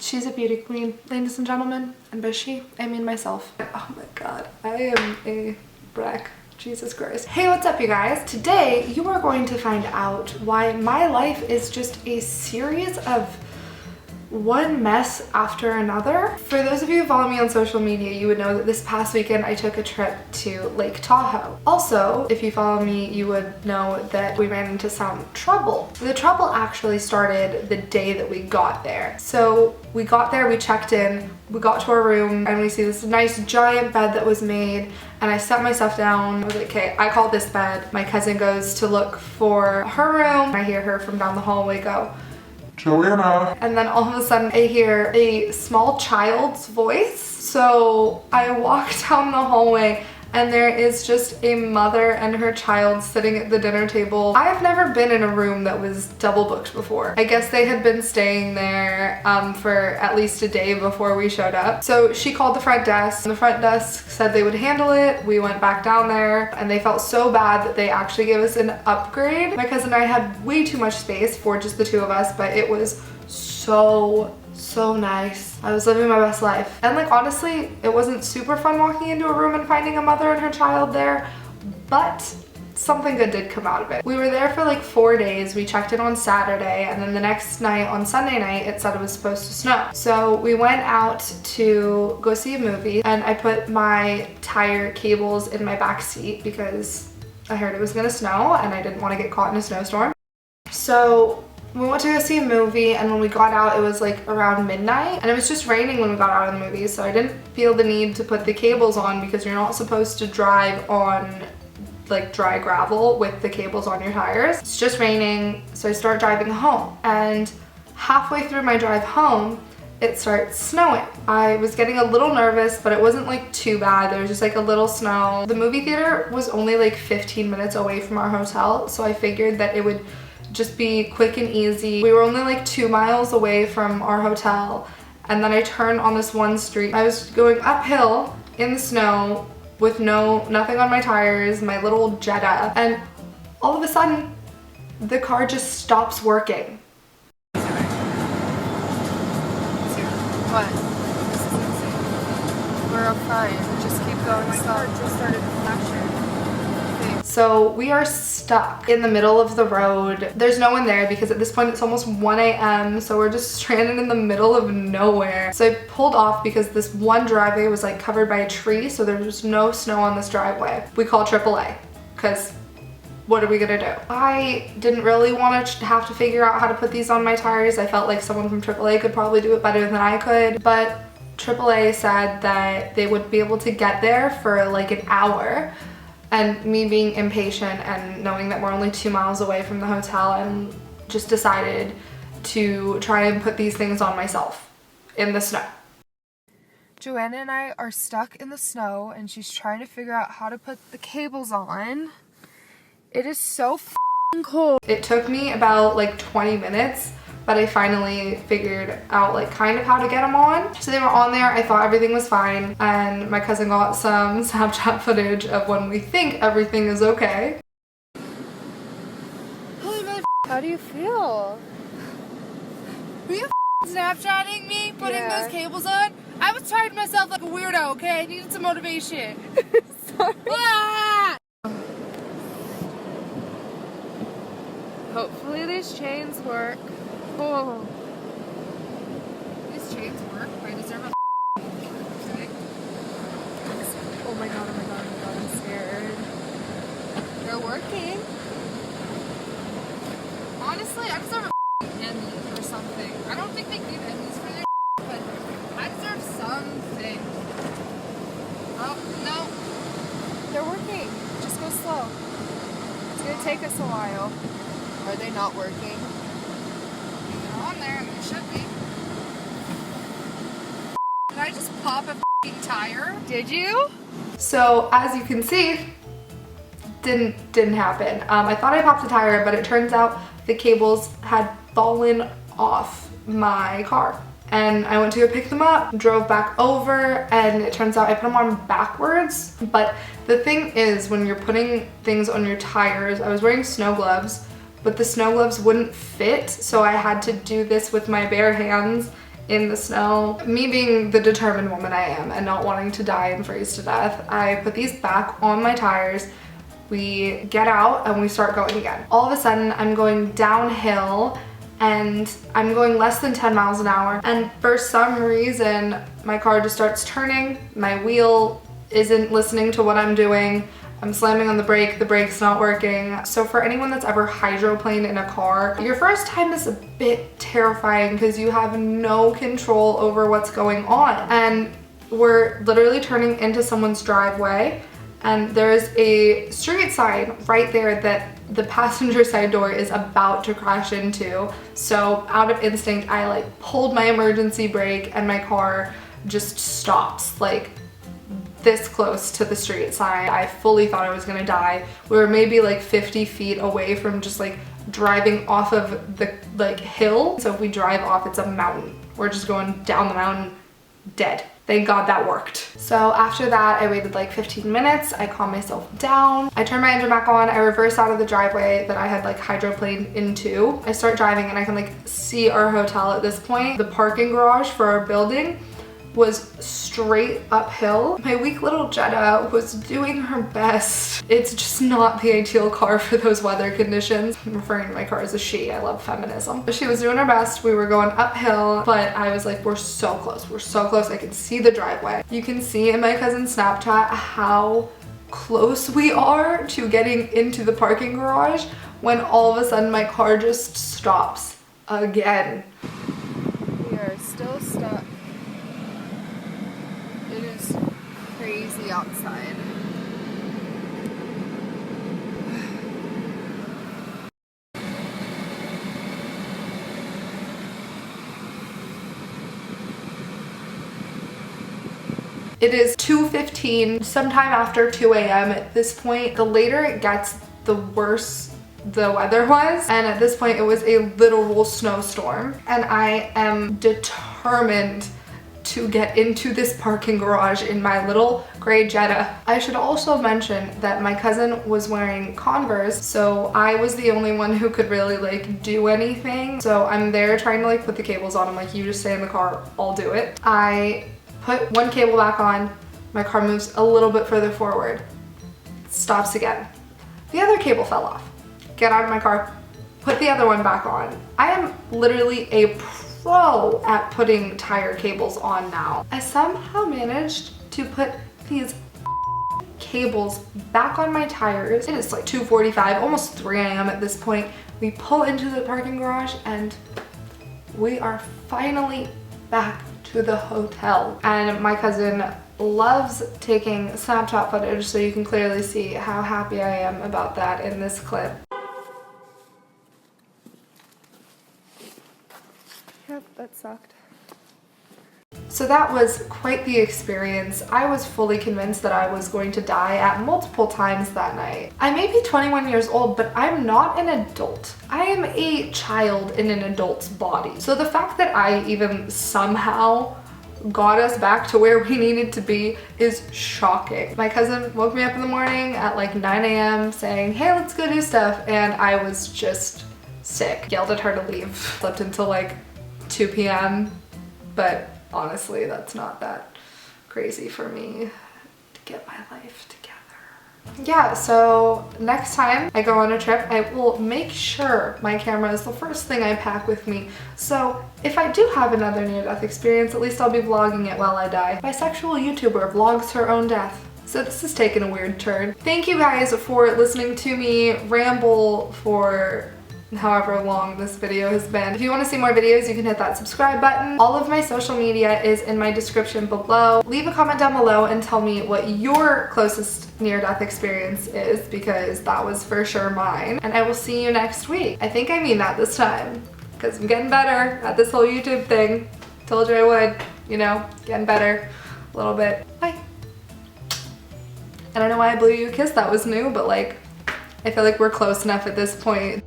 She's a beauty queen, ladies and gentlemen. And by she, I mean myself. Oh my god, I am a wreck. Jesus Christ. Hey, what's up you guys? Today you are going to find out why my life is just a series of one mess after another. For those of you who follow me on social media, you would know that this past weekend I took a trip to Lake Tahoe. Also, if you follow me, you would know that we ran into some trouble. The trouble actually started the day that we got there. So we got there, we checked in, we got to our room, and we see this nice giant bed that was made, and I set myself down. I was like, okay, I called this bed. My cousin goes to look for her room. I hear her from down the hallway go, Joanna. And then all of a sudden I hear a small child's voice. So I walk down the hallway and there is just a mother and her child sitting at the dinner table. I've never been in a room that was double booked before. I guess they had been staying there for at least a day before we showed up. So she called the front desk and the front desk said they would handle it. We went back down there and they felt so bad that they actually gave us an upgrade. My cousin and I had way too much space for just the two of us, but it was so nice. I was living my best life. And like honestly, it wasn't super fun walking into a room and finding a mother and her child there, but something good did come out of it. We were there for like 4 days. We checked in on Saturday and then the next night, on Sunday night, it said it was supposed to snow. So we went out to go see a movie and I put my tire cables in my back seat because I heard it was gonna snow and I didn't want to get caught in a snowstorm. So we went to go see a movie and when we got out it was like around midnight and it was just raining when we got out of the movie, so I didn't feel the need to put the cables on because you're not supposed to drive on like dry gravel with the cables on your tires. It's just raining, so I start driving home and halfway through my drive home it starts snowing. I was getting a little nervous, but it wasn't like too bad. There was just like a little snow. The movie theater was only like 15 minutes away from our hotel, so I figured that it would just be quick and easy. We were only like 2 miles away from our hotel and then I turned on this one street. I was going uphill in the snow with nothing on my tires, my little Jetta, and all of a sudden the car just stops working. What? This is insane. We're fine. Just keep going. My car just started flashing. So we are stuck in the middle of the road. There's no one there because at this point it's almost 1 a.m. So we're just stranded in the middle of nowhere. So I pulled off because this one driveway was like covered by a tree, so there was no snow on this driveway. We called AAA because what are we gonna do? I didn't really want to have to figure out how to put these on my tires. I felt like someone from AAA could probably do it better than I could, but AAA said that they would be able to get there for like an hour. And me being impatient and knowing that we're only 2 miles away from the hotel, and just decided to try and put these things on myself in the snow. Joanna and I are stuck in the snow and she's trying to figure out how to put the cables on. It is so f***ing cold. It took me about like 20 minutes, but I finally figured out like kind of how to get them on. So they were on there, I thought everything was fine, and my cousin got some Snapchat footage of when we think everything is okay. Holy mother, how do you feel? Were you Snapchatting me, putting those cables on? I was trying myself like a weirdo, okay? I needed some motivation. Sorry. Ah! Hopefully these chains work. Oh. These chains work. I deserve a thing. Oh my god, oh my god, oh my god, I'm scared. They're working. Honestly, I deserve a Emmy or something. I don't think they give Emmys for their but I deserve something. Oh, no. They're working. Just go slow. It's gonna take us a while. Are they not working? They're on there, it should be. Did I just pop a f***ing tire? Did you? So as you can see, didn't happen. I thought I popped a tire, but it turns out the cables had fallen off my car. And I went to go pick them up, drove back over, and it turns out I put them on backwards. But the thing is, when you're putting things on your tires, I was wearing snow gloves, but the snow gloves wouldn't fit, so I had to do this with my bare hands in the snow. Me being the determined woman I am and not wanting to die and freeze to death, I put these back on my tires. We get out and we start going again. All of a sudden, I'm going downhill and I'm going less than 10 miles an hour. And for some reason, my car just starts turning. My wheel isn't listening to what I'm doing. I'm slamming on the brake's not working. So for anyone that's ever hydroplaned in a car, your first time is a bit terrifying because you have no control over what's going on. And we're literally turning into someone's driveway, and there's a street sign right there that the passenger side door is about to crash into. So out of instinct, I like pulled my emergency brake and my car just stops like this close to the street sign. I fully thought I was gonna die. We were maybe like 50 feet away from just like driving off of the like hill. So if we drive off, it's a mountain. We're just going down the mountain, dead. Thank God that worked. So after that, I waited like 15 minutes. I calmed myself down. I turned my engine back on. I reversed out of the driveway that I had like hydroplaned into. I start driving and I can like see our hotel at this point. The parking garage for our building was straight uphill. My weak little Jetta was doing her best. It's just not the ideal car for those weather conditions. I'm referring to my car as a she. I love feminism. But she was doing her best. We were going uphill, but I was like, we're so close. We're so close. I can see the driveway. You can see in my cousin's Snapchat how close we are to getting into the parking garage when all of a sudden my car just stops again. We are still stuck. It is crazy outside. It is 2:15, sometime after 2 a.m. at this point. The later it gets, the worse the weather was. And at this point, it was a literal snowstorm. And I am determined to get into this parking garage in my little gray Jetta. I should also mention that my cousin was wearing Converse, so I was the only one who could really like do anything. So I'm there trying to like put the cables on. I'm like, you just stay in the car, I'll do it. I put one cable back on, my car moves a little bit further forward, stops again. The other cable fell off. Get out of my car, put the other one back on. I am literally a pro at putting tire cables on now. I somehow managed to put these cables back on my tires. It is like 2:45, almost 3 a.m. at this point. We pull into the parking garage and we are finally back to the hotel. And my cousin loves taking Snapchat footage, so you can clearly see how happy I am about that in this clip. Yep, that sucked. So that was quite the experience. I was fully convinced that I was going to die at multiple times that night. I may be 21 years old, but I'm not an adult. I am a child in an adult's body. So the fact that I even somehow got us back to where we needed to be is shocking. My cousin woke me up in the morning at like 9 a.m. saying, hey, let's go do stuff. And I was just sick. Yelled at her to leave. Slept until like 2 p.m. But honestly, that's not that crazy for me to get my life together. Yeah, so next time I go on a trip, I will make sure my camera is the first thing I pack with me. So if I do have another near-death experience, at least I'll be vlogging it while I die. Bisexual YouTuber vlogs her own death. So this has taken a weird turn. Thank you guys for listening to me ramble for however long this video has been. If you want to see more videos, you can hit that subscribe button. All of my social media is in my description below. Leave a comment down below and tell me what your closest near-death experience is, because that was for sure mine. And I will see you next week. I think I mean that this time, because I'm getting better at this whole YouTube thing. Told you I would, you know, getting better a little bit. Bye. I don't know why I blew you a kiss, that was new, but like, I feel like we're close enough at this point.